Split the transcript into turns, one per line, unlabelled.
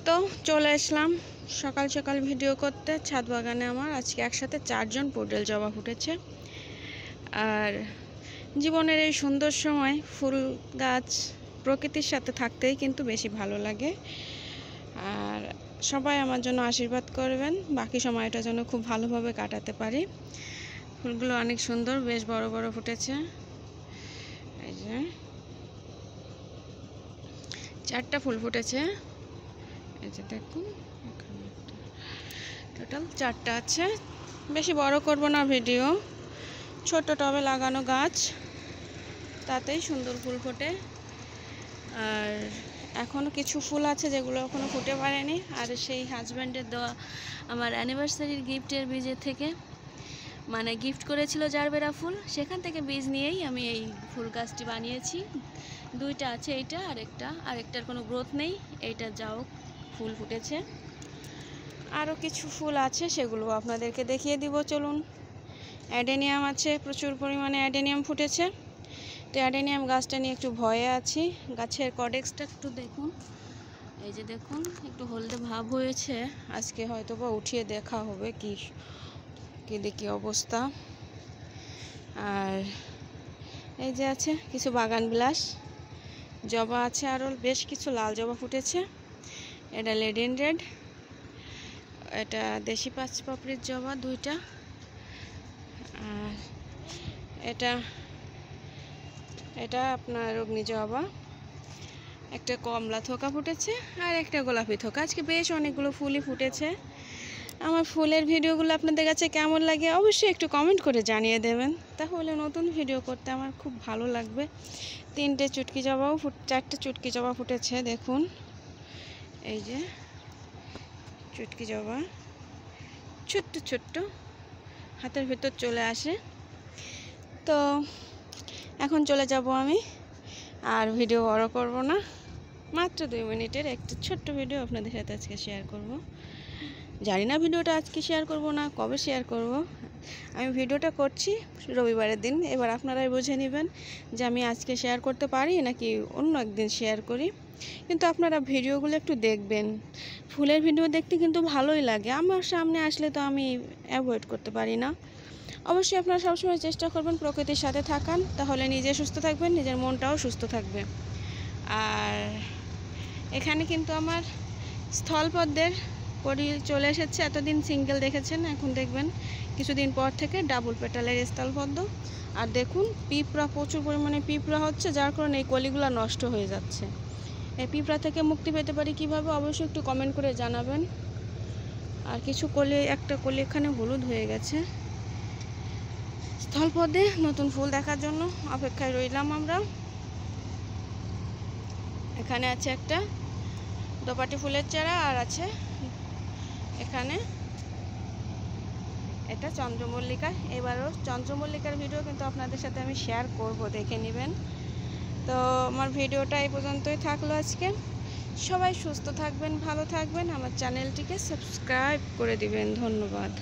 তো চলে আসলাম সকাল সকাল ভিডিও করতে। ছাদ বাগানে আমার আজকে একসাথে 4জন পোডেল জবা ফুটেছে। আর জীবনের এই সুন্দর সময় ফুল গাছ প্রকৃতির সাথে থাকতেই কিন্তু বেশি ভালো লাগে। আর সবাই আমার জন্য আশীর্বাদ করবেন, বাকি সময়টা যেন খুব ভালোভাবে কাটাতে পারি। ফুলগুলো অনেক সুন্দর, বেশ বড় বড় ফুটেছে। এই যে 4টা ফুল ফুটেছে, এই যে দেখুন, টোটাল 4টা আছে। বেশি বড় করব না ভিডিও, ছোট টবে লাগানো গাছ, তাতেই সুন্দর ফুল ফোটে। আর এখনও কিছু ফুল আছে যেগুলো এখনও ফুটে পারেনি। আর সেই হাজব্যান্ডের দেওয়া আমার অ্যানিভার্সারির গিফটের বীজের থেকে, মানে গিফট করেছিল জারবেরা ফুল, সেখান থেকে বীজ নিয়েই আমি এই ফুল গাছটি বানিয়েছি। 2টা আছে, এইটা আরেকটার কোনো গ্রোথ নেই, এইটা যাও ফুল ফুটেছে। আরও কিছু ফুল আছে, সেগুলো আপনাদেরকে দেখিয়ে দিব। চলুন। অ্যাডেনিয়াম আছে, প্রচুর পরিমাণে অ্যাডেনিয়াম ফুটেছে। তো অ্যাডেনিয়াম গাছটা নিয়ে একটু ভয়ে আছি। গাছের কডেক্সটা একটু দেখুন, এই যে দেখুন, একটু হলদে ভাব হয়েছে। আজকে হয়তো বা উঠিয়ে দেখা হবে কি দেখি অবস্থা। আর এই যে আছে কিছু বাগান বিলাস জবা আছে, আরও বেশ কিছু লাল জবা ফুটেছে। এটা লেডেন রেড, এটা দেশি 5 পাপড়ির জবা 2টা। আর এটা আপনার অগ্নি জবা, একটা কমলা থোকা ফুটেছে আর একটা গোলাপি থোকা। আজকে বেশ অনেকগুলো ফুলই ফুটেছে। আমার ফুলের ভিডিওগুলো আপনাদের কাছে কেমন লাগে অবশ্যই একটু কমেন্ট করে জানিয়ে দেবেন, তাহলে নতুন ভিডিও করতে আমার খুব ভালো লাগবে। 4টে চুটকি জবা ফুটেছে, দেখুন, এই যে চুটকি জবা, ছোট্ট ছোট্ট, হাতের ভেতর চলে আসে। তো এখন চলে যাব আমি, আর ভিডিও বড় করব না, মাত্র 2 মিনিটের একটা ছোট্ট ভিডিও আপনাদের সাথে আজকে শেয়ার করব। জানি না ভিডিওটা আজকে শেয়ার করব না কবে শেয়ার করব। আমি ভিডিওটা করছি রবিবারের দিন, এবার আপনারাই বুঝে নেবেন যে আমি আজকে শেয়ার করতে পারি নাকি অন্য একদিন শেয়ার করি। কিন্তু আপনারা ভিডিওগুলো একটু দেখবেন, ফুলের ভিডিও দেখতে কিন্তু ভালোই লাগে। আমার সামনে আসলে তো আমি অ্যাভয়েড করতে পারি না। অবশ্যই আপনারা সবসময় চেষ্টা করবেন প্রকৃতির সাথে থাকান, তাহলে নিজে সুস্থ থাকবেন, নিজের মনটাও সুস্থ থাকবে। আর এখানে কিন্তু আমার স্থলপদ্মের কড়ি চলে এসেছে। এতদিন সিঙ্গেল দেখেছেন, এখন দেখবেন কিছুদিন পর থেকে ডাবল পেটালের স্থলপদ্ম। আর দেখুন পিঁপড়া, প্রচুর পরিমাণে পিঁপড়া হচ্ছে, যার কারণে এই কলিগুলো নষ্ট হয়ে যাচ্ছে। এই পিঁপড়া থেকে মুক্তি পেতে পারি কিভাবে অবশ্যই একটু কমেন্ট করে জানাবেন। আর কিছু কলি, একটা কলি এখানে হলুদ হয়ে গেছে। স্থলপদ্মে নতুন ফুল দেখার জন্য অপেক্ষায় রইলাম আমরা। এখানে আছে একটা দোপাটি ফুলের চারা, আর আছে এখানে এটা চন্দ্রমল্লিকা। এবারও চন্দ্রমল্লিকার ভিডিও কিন্তু আপনাদের সাথে আমি শেয়ার করব, দেখে নেবেন। তো আমার ভিডিওটা এই পর্যন্তই থাকলো আজকে। সবাই সুস্থ থাকবেন, ভালো থাকবেন, আমার চ্যানেলটিকে সাবস্ক্রাইব করে দিবেন। ধন্যবাদ।